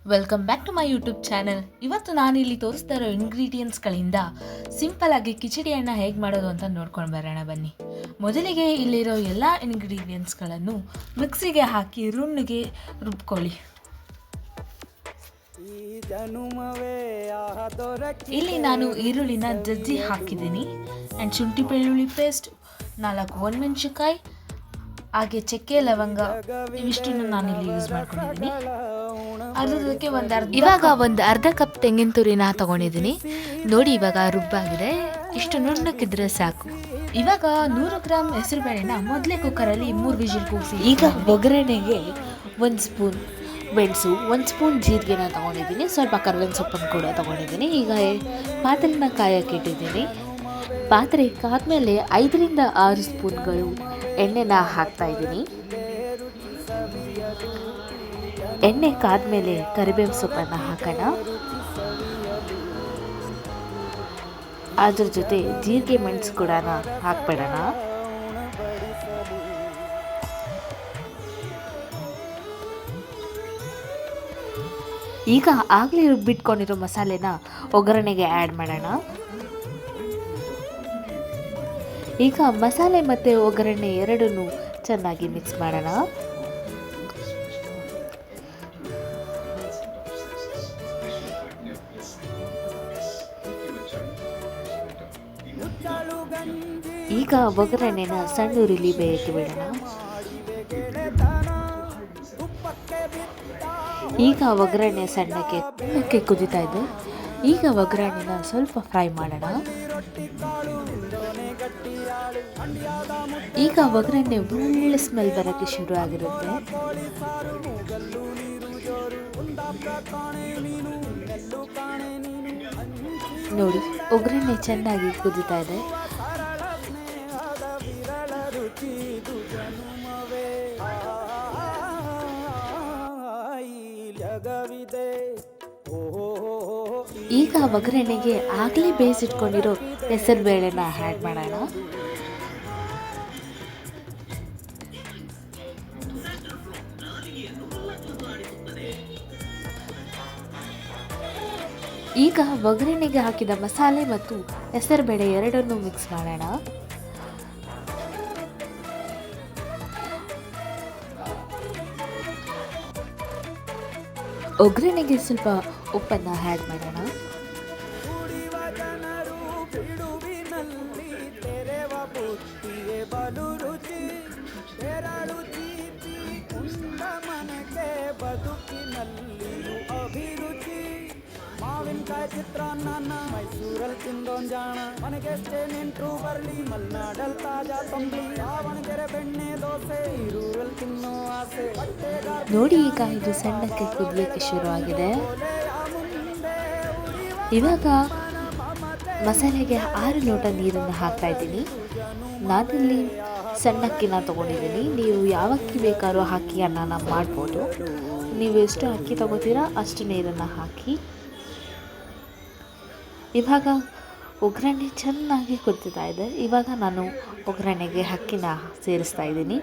Welcome back to my YouTube channel. ಇವತ್ತು ನಾನಿಲ್ಲಿ ತೋರಿಸ್ತಾ ಇರೋ ಇಂಗ್ರೀಡಿಯೆಂಟ್ಸ್ಗಳಿಂದ ಸಿಂಪಲ್ಲಾಗಿ ಕಿಚಡಿಯನ್ನು ಹೇಗೆ ಮಾಡೋದು ಅಂತ ನೋಡ್ಕೊಂಡು ಬರೋಣ ಬನ್ನಿ. ಮೊದಲಿಗೆ ಇಲ್ಲಿರೋ ಎಲ್ಲ ಇಂಗ್ರೀಡಿಯೆಂಟ್ಸ್ಗಳನ್ನು ಮಿಕ್ಸಿಗೆ ಹಾಕಿ ರುಣ್ಣಿಗೆ ರುಬ್ಕೊಳ್ಳಿ. ಇಲ್ಲಿ ನಾನು ಈರುಳ್ಳಿನ ಜಜ್ಜಿ ಹಾಕಿದ್ದೀನಿ ಆ್ಯಂಡ್ ಶುಂಠಿ ಬೆಳ್ಳುಳ್ಳಿ ಪೇಸ್ಟ್, 4 ಒಣಮೆಣಸಿನ್ಕಾಯಿ, ಹಾಗೆ ಚಕ್ಕೆ ಲವಂಗ ಇವಿಷ್ಟನ್ನು ನಾನಿಲ್ಲಿ ಯೂಸ್ ಮಾಡ್ಕೊಂಡಿದ್ದೀನಿ. ಅದಕ್ಕೆ ಇವಾಗ ಒಂದು ಅರ್ಧ ಕಪ್ ತೆಂಗಿನ ತುರಿನ ತಗೊಂಡಿದ್ದೀನಿ. ನೋಡಿ ಇವಾಗ ರುಬ್ಬಾಗಿದೆ, ಇಷ್ಟು ನುಣ್ಣಕ್ಕಿದ್ರೆ ಸಾಕು. ಇವಾಗ 100 ಗ್ರಾಮ್ ಹೆಸರುಬೇಳೆನ ಮೊದಲೇ ಕುಕ್ಕರಲ್ಲಿ 3 ವಿಜಿಲ್ ಕೂಗಿಸಿ. ಈಗ ಒಗ್ಗರಣೆಗೆ 1 ಸ್ಪೂನ್ ಮೆಣಸು, 1 ಸ್ಪೂನ್ ಜೀರಿಗೆನ ತೊಗೊಂಡಿದ್ದೀನಿ, ಸ್ವಲ್ಪ ಕರ್ಬೇವಿನ ಸೊಪ್ಪನ್ನು ಕೂಡ ತೊಗೊಂಡಿದ್ದೀನಿ. ಈಗ ಪಾತ್ರೆನ ಕಾಯಕ್ಕೆ ಇಟ್ಟಿದ್ದೀನಿ. ಪಾತ್ರೆ ಕಾದ್ಮೇಲೆ 5ರಿಂದ 6 ಸ್ಪೂನ್ಗಳು ಎಣ್ಣೆನ ಹಾಕ್ತಾಯಿದ್ದೀನಿ. ಎಣ್ಣೆ ಕಾದ್ಮೇಲೆ ಕರಿಬೇವು ಸೊಪ್ಪನ್ನು ಹಾಕೋಣ. ಅದ್ರ ಜೊತೆ ಜೀರಿಗೆ ಮೆಣಸು ಕೂಡ ಹಾಕ್ಬಿಡೋಣ. ಈಗ ಆಗಲೇ ರುಬ್ಬಿಟ್ಕೊಂಡಿರೋ ಮಸಾಲೆನ ಒಗ್ಗರಣೆಗೆ ಆ್ಯಡ್ ಮಾಡೋಣ. ಈಗ ಮಸಾಲೆ ಮತ್ತು ಒಗ್ಗರಣೆ ಎರಡನ್ನೂ ಚೆನ್ನಾಗಿ ಮಿಕ್ಸ್ ಮಾಡೋಣ. ಈಗ ಒಗ್ಗರಣೆನ ಸಣ್ಣ ಉರಿಲಿ ಬೇಯಕ್ಕೆ ಬಿಡೋಣ. ಈಗ ಒಗ್ಗರಣೆ ಸಣ್ಣಕ್ಕೆ ಕುದೀತಾ ಇದೆ. ಈಗ ಒಗ್ಗರಣೆನ ಸ್ವಲ್ಪ ಫ್ರೈ ಮಾಡೋಣ. ಈಗ ಒಗ್ಗರಣೆ ಒಳ್ಳೆ ಸ್ಮೆಲ್ ಬರೋಕ್ಕೆ ಶುರು ಆಗಿರುತ್ತೆ. ನೋಡಿ, ಒಗ್ಗರಣೆ ಚೆನ್ನಾಗಿ ಕುದೀತಾ ಇದೆ. ಈಗ ಒಗ್ಗರಣೆಗೆ ಆಗಲೇ ಬೇಯಿಸಿಟ್ಕೊಂಡಿರೋ ಹೆಸರುಬೇಳೆನ ಆ್ಯಡ್ ಮಾಡೋಣ. ಈಗ ಒಗ್ಗರಣೆಗೆ ಹಾಕಿದ ಮಸಾಲೆ ಮತ್ತು ಹೆಸರುಬೇಳೆ ಎರಡನ್ನೂ ಮಿಕ್ಸ್ ಮಾಡೋಣ. ಒಗ್ಗರಣೆಗೆ ಸ್ವಲ್ಪ ಉಪ್ಪನ್ನು ಆ್ಯಡ್ ಮಾಡೋಣ. ಮಾವಿನಕಾಯಿ ಚಿತ್ರಾನ್ನ ಮೈಸೂರಲ್ಲಿ ತಿಂದೋನ್ ಜಾಣ, ಮನೆಗೆಷ್ಟೇ ನೆಂಟ್ರು ಬರಲಿ ಮಲ್ನಾಡಲ್ ತಾಜಾ ತಂಬಳಿ, ದಾವಣಗೆರೆ ಬೆಣ್ಣೆ ದೋಸೆ ಈರೂರಲ್ಲಿ ತಿನ್ನೋ ಆಸೆ. ನೋಡಿ, ಈಗ ಇದು ಸಣ್ಣಕ್ಕೆ ಕುದಿಯೋಕ್ಕೆ ಶುರುವಾಗಿದೆ. ಇವಾಗ ಮಸಾಲೆಗೆ 6 ಲೋಟ ನೀರನ್ನು ಹಾಕ್ತಾ ಇದ್ದೀನಿ. ನಾನಿಲ್ಲಿ ಸಣ್ಣಕ್ಕಿನ ತೊಗೊಂಡಿದ್ದೀನಿ. ನೀವು ಯಾವ ಅಕ್ಕಿ ಬೇಕಾದ್ರೂ ಹಾಕಿ ಅನ್ನನ ಮಾಡ್ಬೋದು. ನೀವು ಎಷ್ಟು ಅಕ್ಕಿ ತೊಗೋತೀರಾ ಅಷ್ಟು ನೀರನ್ನು ಹಾಕಿ. ಇವಾಗ ಒಗ್ಗರಣೆ ಚೆನ್ನಾಗಿ ಕುದಿತಾ ಇದೆ. ಇವಾಗ ನಾನು ಒಗ್ಗರಣೆಗೆ ಅಕ್ಕಿನ ಸೇರಿಸ್ತಾ ಇದ್ದೀನಿ.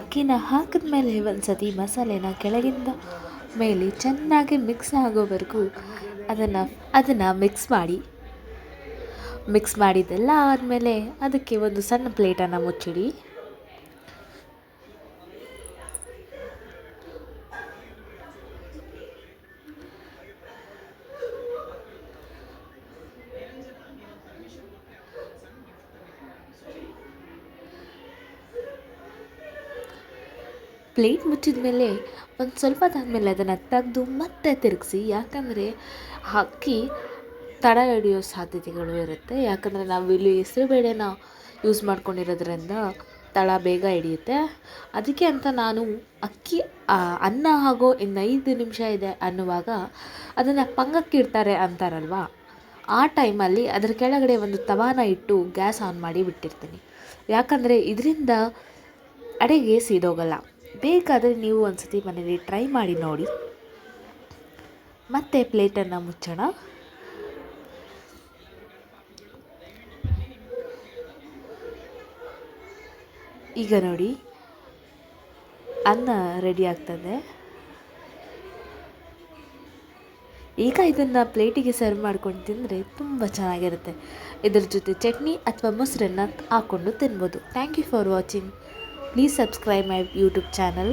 ಅಕ್ಕಿನ ಹಾಕಿದ್ಮೇಲೆ ಒಂದ್ಸತಿ ಮಸಾಲೆನ ಕೆಳಗಿಂದ ಮೇಲೆ ಚೆನ್ನಾಗಿ ಮಿಕ್ಸ್ ಆಗೋವರೆಗೂ ಅದನ್ನು ಮಿಕ್ಸ್ ಮಾಡಿದ್ದೆಲ್ಲ ಆದಮೇಲೆ ಅದಕ್ಕೆ ಒಂದು ಸಣ್ಣ ಪ್ಲೇಟನ್ನು ಮುಚ್ಚಿಡಿ. ಪ್ಲೇಟ್ ಮುಚ್ಚಿದ ಮೇಲೆ ಒಂದು ಸ್ವಲ್ಪ ಹೊತ್ತಾದಮೇಲೆ ಅದನ್ನು ತೆಗೆದು ಮತ್ತೆ ತಿರುಗಿಸಿ. ಯಾಕಂದರೆ ಅಕ್ಕಿ ತಡ ಹಿಡಿಯೋ ಸಾಧ್ಯತೆಗಳು ಇರುತ್ತೆ. ಯಾಕಂದರೆ ನಾವು ಇಲ್ಲಿ ಹೆಸರುಬೇಳೆನ ಯೂಸ್ ಮಾಡ್ಕೊಂಡಿರೋದ್ರಿಂದ ತಳ ಬೇಗ ಹಿಡಿಯುತ್ತೆ. ಅದಕ್ಕೆ ಅಂತ ನಾನು ಅನ್ನ ಆಗೋ ಇನ್ನು 5 ನಿಮಿಷ ಇದೆ ಅನ್ನುವಾಗ ಅದನ್ನು ಪಂಗಕ್ಕಿಡ್ತಾರೆ ಅಂತಾರಲ್ವ, ಆ ಟೈಮಲ್ಲಿ ಅದರ ಕೆಳಗಡೆ ಒಂದು ತವಾನ ಇಟ್ಟು ಗ್ಯಾಸ್ ಆನ್ ಮಾಡಿ ಬಿಟ್ಟಿರ್ತೀನಿ. ಯಾಕಂದರೆ ಇದರಿಂದ ಅಡುಗೆ ಸೀದೋಗಲ್ಲ. ಬೇಕಾದರೆ ನೀವು ಒಂದು ಸತಿ ಮನೇಲಿ ಟ್ರೈ ಮಾಡಿ ನೋಡಿ. ಮತ್ತೆ ಪ್ಲೇಟನ್ನು ಮುಚ್ಚೋಣ. ಈಗ ನೋಡಿ ಅನ್ನ ರೆಡಿ ಆಗ್ತದೆ. ಈಗ ಇದನ್ನು ಪ್ಲೇಟಿಗೆ ಸರ್ವ್ ಮಾಡ್ಕೊಂಡು ತಿಂದರೆ ತುಂಬ ಚೆನ್ನಾಗಿರುತ್ತೆ. ಇದರ ಜೊತೆ ಚಟ್ನಿ ಅಥವಾ ಮೊಸರನ್ನ ಹಾಕ್ಕೊಂಡು ತಿನ್ಬೋದು. Thank you for watching. Please subscribe my YouTube channel.